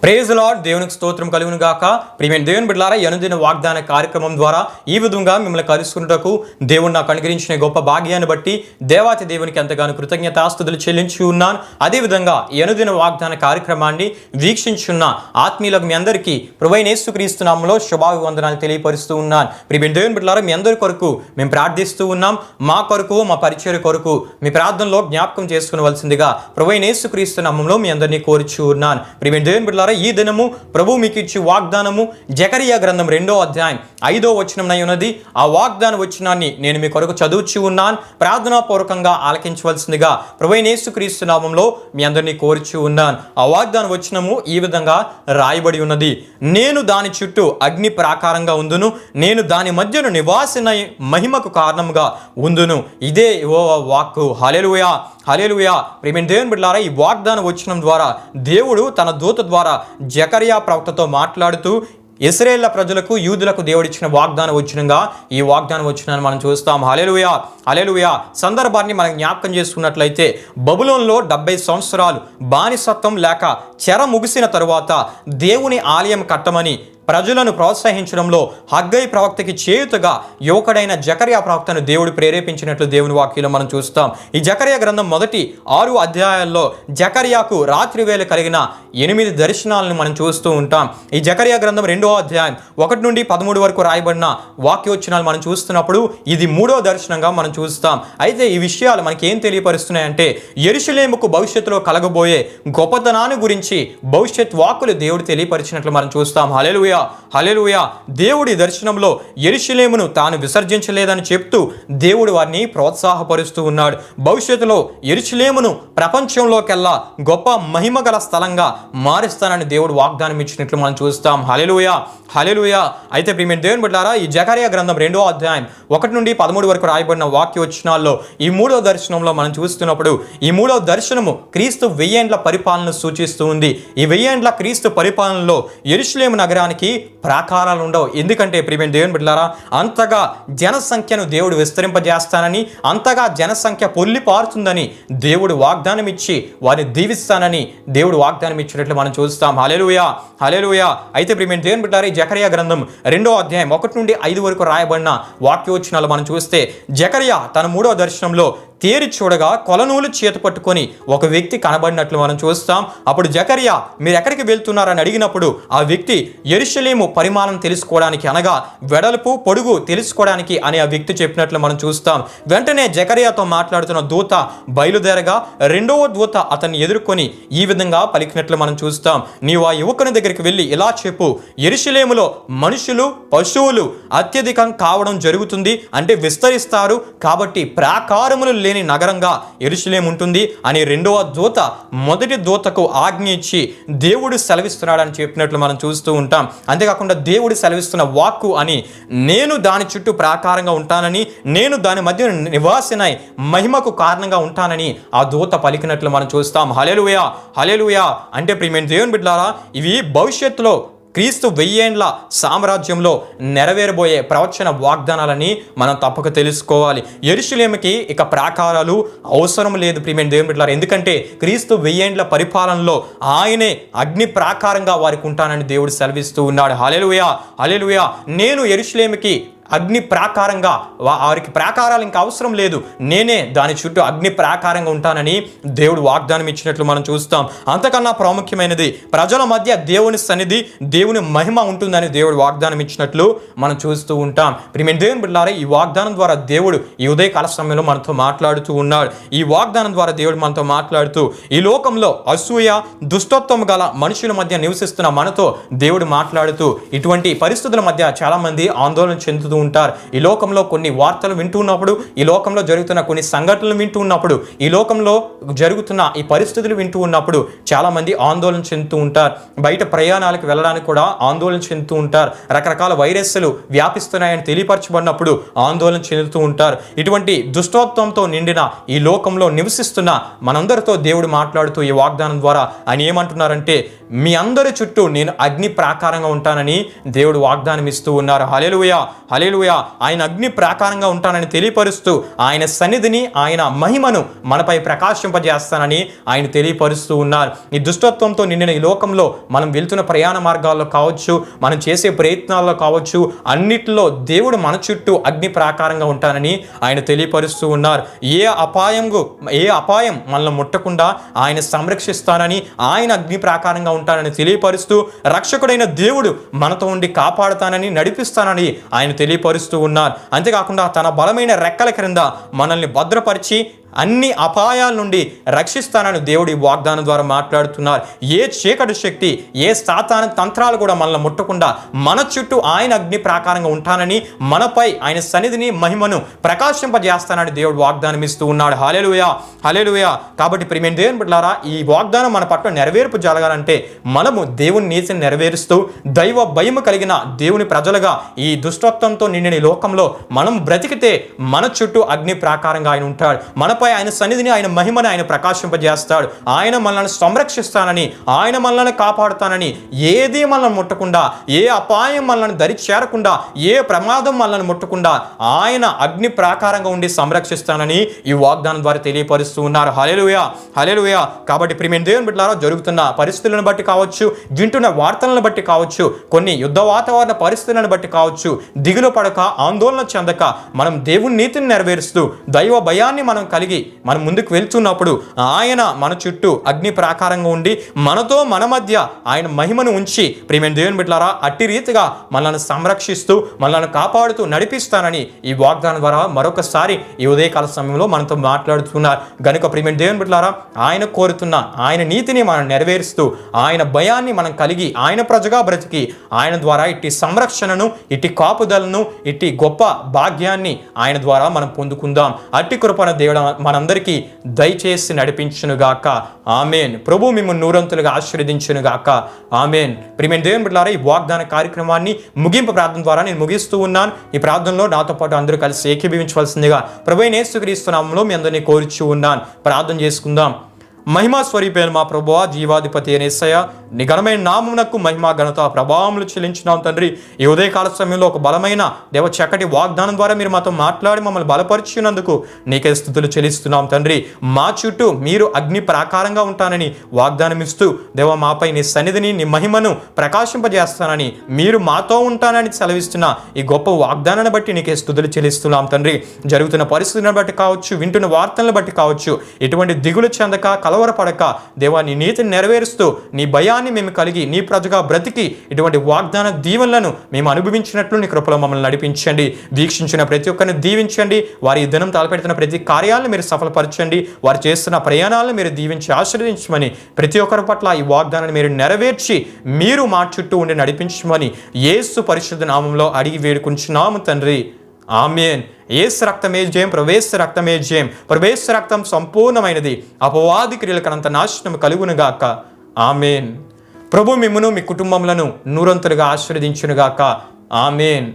Praise lord. దేవునికి స్తోత్రం కలుగును గాక. ప్రియమైన దేవుని బిడ్డలారా, ఈ అనుదిన వాగ్దాన కార్యక్రమం ద్వారా ఈ విధంగా మిమ్మల్ని కలుసుకున్నటకు దేవుడు నాకు అనుగ్రహించిన గొప్ప భాగ్యాన్ని బట్టి దేవాతి దేవునికి ఎంతగానో కృతజ్ఞతాస్తుతులు చెల్లించి ఉన్నాను. అదేవిధంగా ఈ అనుదిన వాగ్దాన కార్యక్రమాన్ని వీక్షించున్న ఆత్మీయులకు మీ అందరికీ ప్రభువైన యేసుక్రీస్తు నామములో శుభాభివందనాలు తెలియపరుస్తూ ఉన్నాను. ప్రియమైన దేవుని బిడ్డలారా, మీ అందరి కొరకు మేము ప్రార్థిస్తూ ఉన్నాం. మా కొరకు, మా పరిచర్య కొరకు మీ ప్రార్థనలో జ్ఞాపకం చేసుకునవలసిందిగా ప్రభువైన యేసుక్రీస్తు నామములో మీ అందరినీ కోరుచూ ఉన్నాను. ప్రియమైన దేవుని బిడ్డలారా, ఈ దినము ప్రభు మీకు ఇచ్చి వాగ్దానము జకరియా గ్రంథం 2వ అధ్యాయం 5వ వచనమై ఉన్నది. ఆ వాగ్దాన వచనాన్ని నేను మీ కొరకు చదువుచూ ఉన్నాను. ప్రార్థనాపూర్వకంగా ఆలకించవలసిందిగా ప్రభువైన యేసుక్రీస్తు నామములో మీ అందరినీ కోరుచూ ఉన్నాను. ఆ వాగ్దాన వచనము ఈ విధంగా రాయబడి ఉన్నది. నేను దాని చుట్టూ అగ్ని ప్రాకారంగా ఉందును, నేను దాని మధ్యను నివాసినై మహిమకు కారణముగా ఉందును. ఇదే యెహోవా వాక్కు. హల్లెలూయా, హల్లెలూయా. ప్రియమైన దేవుని బిడ్డలారా, ఈ వాగ్దాన వచనం ద్వారా దేవుడు తన దూత ద్వారా జకరియా ప్రవక్తతో మాట్లాడుతూ ఇశ్రాయేలు ప్రజలకు, యూదులకు దేవుడిచ్చిన వాగ్దాన వచనంగా ఈ వాగ్దాన వచనాన్ని మనం చూస్తాం. హల్లెలూయా, హల్లెలూయా. సందర్భాన్ని మనం జ్ఞాపకం చేసుకున్నట్లయితే బబులోనులో 70 సంవత్సరాలు బానిసత్వం లేక చెర ముగిసిన తరువాత దేవుని ఆలయం కట్టమని ప్రజలను ప్రోత్సహించడంలో హగ్గై ప్రవక్తకి చేయుతగా యువకుడైన జకరియా ప్రవక్తను దేవుడు ప్రేరేపించినట్లు దేవుని వాక్యంలో మనం చూస్తాం. ఈ జకరియా గ్రంథం మొదటి 6 అధ్యాయాల్లో జకరియాకు రాత్రి వేళ కలిగిన 8 దర్శనాలను మనం చూస్తూ ఉంటాం. ఈ జకరియా గ్రంథం 2వ అధ్యాయం 1 నుండి 13 వరకు రాయబడిన వాక్యోచనాలు మనం చూస్తున్నప్పుడు ఇది 3వ దర్శనంగా మనం చూస్తాం. అయితే ఈ విషయాలు మనకి ఏం తెలియపరుస్తున్నాయంటే యెరూషలేముకు భవిష్యత్తులో కలగబోయే గొప్పతనాన్ని గురించి భవిష్యత్ వాక్కులు దేవుడు తెలియపరిచినట్లు మనం చూస్తాం. హల్లెలూయా, హల్లెలూయా. దేవుడి దర్శనంలో యెరూషలేమును తాను విసర్జించలేదని చెప్తూ దేవుడు వారిని ప్రోత్సాహపరుస్తూ ఉన్నాడు. భవిష్యత్తులో యెరూషలేమును ప్రపంచంలోకెల్లా గొప్ప మహిమ గల స్థలంగా మారుస్తానని దేవుడు వాగ్దానం ఇచ్చినట్లు మనం చూస్తాం. హల్లెలూయా, హల్లెలూయా. అయితే ప్రియమైన దేవుని బిడ్డలారా, ఈ జకరియా గ్రంథం 2వ అధ్యాయం 1 నుండి 13 వరకు రాయబడిన వాక్యవచనాల్లో ఈ 3వ దర్శనంలో మనం చూస్తున్నప్పుడు ఈ 3వ దర్శనము క్రీస్తు 1000 ఏండ్ల పరిపాలన సూచిస్తూ ఉంది. ఈ 1000 ఏండ్ల క్రీస్తు పరిపాలనలో యెరూషలేము నగరానికి ప్రాకారాలు ఉండవు. ఎందుకంటే ప్రియమైన దేవుని బిడ్డలారా, అంతగా జనసంఖ్యను దేవుడు విస్తరింపజేస్తానని, అంతగా జనసంఖ్య పొల్లిపారుతుందని దేవుడు వాగ్దానం ఇచ్చి వారిని దీవిస్తానని దేవుడు వాగ్దానం ఇచ్చినట్లు మనం చూస్తాం. హల్లెలూయా, హల్లెలూయా. అయితే ప్రియమైన దేవుని బిడ్డలారా, జకరియా గ్రంథం 2వ అధ్యాయం 1 నుండి 5 వరకు రాయబడిన వాక్యోచనాలు మనం చూస్తే జకరియా తన 3వ దర్శనంలో తేరి చూడగా కొలనూలు చేత పట్టుకొని ఒక వ్యక్తి కనబడినట్లు మనం చూస్తాం. అప్పుడు జకరియా మీరు ఎక్కడికి వెళ్తున్నారని అడిగినప్పుడు ఆ వ్యక్తి యెరూషలేము పరిమాణం తెలుసుకోవడానికి, అనగా వెడల్పు పొడుగు తెలుసుకోవడానికి అని ఆ వ్యక్తి చెప్పినట్లు మనం చూస్తాం. వెంటనే జకరియాతో మాట్లాడుతున్న దూత బయలుదేరగా 2వ దూత అతన్ని ఎదుర్కొని ఈ విధంగా పలికినట్లు మనం చూస్తాం. నీవు ఆ యువకుని దగ్గరికి వెళ్ళి ఇలా చెప్పు, యెరూషలేములో మనుషులు పశువులు అత్యధికం కావడం జరుగుతుంది, అంటే విస్తరిస్తారు, కాబట్టి ప్రాకారములు లేని నగరంగా యెరూషలేము ఉంటుంది అని 2వ దూత మొదటి దూతకు ఆజ్ఞ ఇచ్చి దేవుడు సెలవిస్తున్నాడని చెప్పినట్లు మనం చూస్తూ ఉంటాం. అంతేకాకుండా దేవుడు సెలవిస్తున్న వాక్కు అని, నేను దాని చుట్టూ ప్రాకారంగా ఉంటానని, నేను దాని మధ్య నివాసినై మహిమకు కారణంగా ఉంటానని ఆ దూత పలికినట్లు మనం చూస్తాం. హల్లెలూయా, హల్లెలూయా. అంటే ప్రియమైన దేవుని బిడ్డలారా, ఇవి భవిష్యత్తులో క్రీస్తు 1000 ఏండ్ల సామ్రాజ్యంలో నెరవేరబోయే ప్రవచన వాగ్దానాలని మనం తప్పక తెలుసుకోవాలి. యెరూషలేముకి ఇక ప్రాకారాలు అవసరం లేదు ప్రియమైన దేవుని బిడ్డలారా. ఎందుకంటే క్రీస్తు 1000 ఏండ్ల పరిపాలనలో ఆయనే అగ్ని ప్రాకారంగా వారికి ఉంటానని దేవుడు సెలవిస్తూ ఉన్నాడు. హల్లెలూయా, హల్లెలూయా. నేను యెరూషలేముకి అగ్ని ప్రాకారంగా, వారికి ప్రాకారాలు ఇంకా అవసరం లేదు, నేనే దాని చుట్టూ అగ్ని ప్రాకారంగా ఉంటానని దేవుడు వాగ్దానం ఇచ్చినట్లు మనం చూస్తాం. అంతకన్నా ప్రాముఖ్యమైనది ప్రజల మధ్య దేవుని సన్నిధి, దేవుని మహిమ ఉంటుందని దేవుడు వాగ్దానం ఇచ్చినట్లు మనం చూస్తూ ఉంటాం. ప్రియమైన దేవుని బిడ్డలారా, ఈ వాగ్దానం ద్వారా దేవుడు ఈ ఉదయకాల సమయంలో మనతో మాట్లాడుతూ ఉన్నాడు. ఈ వాగ్దానం ద్వారా దేవుడు మనతో మాట్లాడుతూ ఈ లోకంలో అసూయ దుష్టత్వం గల మనుషుల మధ్య నివసిస్తున్న మనతో దేవుడు మాట్లాడుతూ ఇటువంటి పరిస్థితుల మధ్య చాలా మంది ఆందోళన చెందుతూ ఉంటారు. ఈ లోకంలో కొన్ని వార్తలు వింటూ ఉన్నప్పుడు, ఈ లోకంలో జరుగుతున్న కొన్ని సంఘటనలు వింటూ ఉన్నప్పుడు, ఈ లోకంలో జరుగుతున్న ఈ పరిస్థితులు వింటూ ఉన్నప్పుడు చాలా మంది ఆందోళన చెందుతూ ఉంటారు. బయట ప్రయాణాలకు వెళ్ళడానికి కూడా ఆందోళన చెందుతూ ఉంటారు. రకరకాల వైరస్లు వ్యాపిస్తున్నాయని తెలియపరచబడినప్పుడు ఆందోళన చెందుతూ ఉంటారు. ఇటువంటి దుష్టత్వంతో నిండిన ఈ లోకంలో నివసిస్తున్న మనందరితో దేవుడు మాట్లాడుతూ ఈ వాగ్దానం ద్వారా ఆయన ఏమంటున్నారంటే, మీ అందరి చుట్టూ నేను అగ్ని ప్రాకారంగా ఉంటానని దేవుడు వాగ్దానం ఇస్తూ ఉన్నారు. హల్లెలూయా, హల్లెలూయా. హల్లెలూయా. ఆయన అగ్ని ప్రాకారంగా ఉంటానని తెలియపరుస్తూ ఆయన సన్నిధిని, ఆయన మహిమను మనపై ప్రకాశింపజేస్తానని ఆయన తెలియపరుస్తూ ఉన్నారు. ఈ దుష్టత్వంతో నిండిన ఈ లోకంలో మనం వెళ్తున్న ప్రయాణ మార్గాల్లో కావచ్చు, మనం చేసే ప్రయత్నాల్లో కావచ్చు, అన్నిటిలో దేవుడు మన చుట్టూ అగ్ని ప్రాకారంగా ఉంటానని ఆయన తెలియపరుస్తూ ఉన్నారు. ఏ అపాయం మనల్ని ముట్టకుండా ఆయన సంరక్షిస్తానని, ఆయన అగ్ని ప్రాకారంగా ఉంటానని తెలియపరుస్తూ, రక్షకుడైన దేవుడు మనతో ఉండి కాపాడుతానని, నడిపిస్తానని ఆయన తెలియపరుస్తూ ఉన్నారు. అంతేకాకుండా తన బలమైన రెక్కల క్రింద మనల్ని భద్రపరిచి అన్ని అపాయాల నుండి రక్షిస్తానని దేవుడి వాగ్దానం ద్వారా మాట్లాడుతున్నారు. ఏ చీకటి శక్తి, ఏ సాతాను తంత్రాలు కూడా మనల్ని ముట్టకుండా మన చుట్టూ ఆయన అగ్ని ప్రాకారంగా ఉంటానని, మనపై ఆయన సన్నిధిని, మహిమను ప్రకాశింపజేస్తానని దేవుడు వాగ్దానం ఇస్తూ ఉన్నాడు. హల్లెలూయా, హల్లెలూయా. కాబట్టి ప్రియమైన దేవుని బిడ్డలారా, ఈ వాగ్దానం మన పట్ల నెరవేర్పు జరగాలంటే మనము దేవుని నీతిని నెరవేరుస్తూ దైవ భయము కలిగిన దేవుని ప్రజలుగా ఈ దుష్టత్వంతో నిండిన ఈ లోకంలో మనం బ్రతికితే మన చుట్టూ అగ్ని ప్రాకారంగా ఆయన ఉంటాడు. మనపై ఆయన సన్నిధిని, ఆయన మహిమని ఆయన ప్రకాశింపజేస్తాడు. ఆయన మనల్ని సంరక్షిస్తానని, ఆయన మనల్ని కాపాడుతానని, ఏది మనల్ని ముట్టకుండా, ఏ అపాయం మనల్ని దరి చేరకుండా, ఏ ప్రమాదం మనల్ని ముట్టకుండా ఆయన అగ్ని ప్రాకారంగా ఉండి సంరక్షిస్తానని ఈ వాగ్దానం ద్వారా తెలియపరుస్తూ ఉన్నారు. హల్లెలూయా, హల్లెలూయా. కాబట్టి ప్రియమైన దేవుని బిడ్డలారా, జరుగుతున్న పరిస్థితులను బట్టి కావచ్చు, వింటున్న వార్తలను బట్టి కావచ్చు, కొన్ని యుద్ధ వాతావరణ పరిస్థితులను బట్టి కావచ్చు, దిగులు పడక, ఆందోళన చెందక మనం దేవుని నీతిని నెరవేరుస్తూ దైవ భయాన్ని మనం కలిగి మనం ముందుకు వెళ్తున్నప్పుడు ఆయన మన చుట్టూ అగ్ని ప్రాకారంగా ఉండి మనతో మన మధ్య ఆయన మహిమను ఉంచి ప్రియమైన దేవుని బిడ్డలారా, అట్టి రీతిగా మనల్ని సంరక్షిస్తూ, మనల్ని కాపాడుతూ నడిపిస్తానని ఈ వాగ్దానం ద్వారా మరొకసారి ఈ ఉదయకాల సమయంలో మనతో మాట్లాడుతున్నారు. గనుక ప్రియమైన దేవుని బిడ్డలారా, ఆయన కోరుతున్న ఆయన నీతిని మనం నెరవేరుస్తూ, ఆయన భయాన్ని మనం కలిగి, ఆయన ప్రజగా బ్రతికి ఆయన ద్వారా ఇట్టి సంరక్షణను, ఇట్టి కాపుదలను, ఇట్టి గొప్ప భాగ్యాన్ని ఆయన ద్వారా మనం పొందుకుందాం. అట్టి కృపణ దేవుడు మనందరికీ దయచేసి నడిపించునుగాక. ఆమేన్. ప్రభు మిమ్మల్ని నూరంతులుగా ఆశీర్వదించునుగాక. ఆమేన్. ప్రియమైన దేవుని బిడ్డలారా, ఈ వాగ్దాన కార్యక్రమాన్ని ముగింపు ప్రార్థన ద్వారా నేను ముగిస్తూ ఉన్నాను. ఈ ప్రార్థనలో నాతో పాటు అందరూ కలిసి ఏకీభవించవలసిందిగా ప్రభువైన యేసుక్రీస్తు నామములో మీ అందరినీ కోరుచూ ఉన్నాను. ప్రార్థన చేసుకుందాం. మహిమా స్వరూపైన మా ప్రభువా, జీవాధిపతి అయిన యేసయ్య, నీ ఘనమైన నామమునకు మహిమా, ఘనత, ప్రభావములు చెల్లించున్నాం తండ్రి. ఈ ఉదయకాల సమయంలో ఒక బలమైన దేవ చక్కటి వాగ్దానం ద్వారా మీరు మాతో మాట్లాడి మమ్మల్ని బలపరిచినందుకు నీకే స్తుతులు చెల్లిస్తున్నాం తండ్రి. మా చుట్టూ మీరు అగ్ని ప్రాకారంగా ఉంటానని వాగ్దానం ఇస్తూ దేవ మాపై నీ సన్నిధిని, నీ మహిమను ప్రకాశింపజేస్తానని, మీరు మాతో ఉంటానని సెలవిస్తున్న ఈ గొప్ప వాగ్దానాన్ని బట్టి నీకే స్తుతులు చెల్లిస్తున్నాం తండ్రి. జరుగుతున్న పరిస్థితులను బట్టి కావచ్చు, వింటున్న వార్తలను బట్టి కావచ్చు, ఎటువంటి దిగులు చెందక, కలవరపడక దేవా నీ నీతిని నెరవేరుస్తూ నీ భయాన్ని మేము కలిగి నీ ప్రజగా బ్రతికి ఇటువంటి వాగ్దాన దీవెనలను మేము అనుభవించినట్లు నీ కృపలో మమ్మల్ని నడిపించండి. వీక్షించిన ప్రతి ఒక్కరిని దీవించండి. వారి ఈ దినం తలపెడుతున్న ప్రతి కార్యాలను మీరు సఫలపరచండి. వారు చేస్తున్న ప్రయాణాలను మీరు దీవించి ఆశీర్వదించమని, ప్రతి ఒక్కరి పట్ల ఈ వాగ్దానాన్ని మీరు నెరవేర్చి మీరు మా చుట్టూ ఉండి నడిపించమని యేసు పరిశుద్ధ నామంలో అడిగి వేడుకుంటున్నాము తండ్రి. ఆమేన్. యేసు రక్తమే జయం, ప్రవేశ రక్తమే జయం. ప్రవేశ రక్తం సంపూర్ణమైనది. అపవాది క్రియలకనంత నాశనం కలుగునుగాక. ఆమేన్. ప్రభు మిమ్మును, మీ కుటుంబములను నూరంతులుగా ఆశీర్వదించునుగాక. ఆమేన్.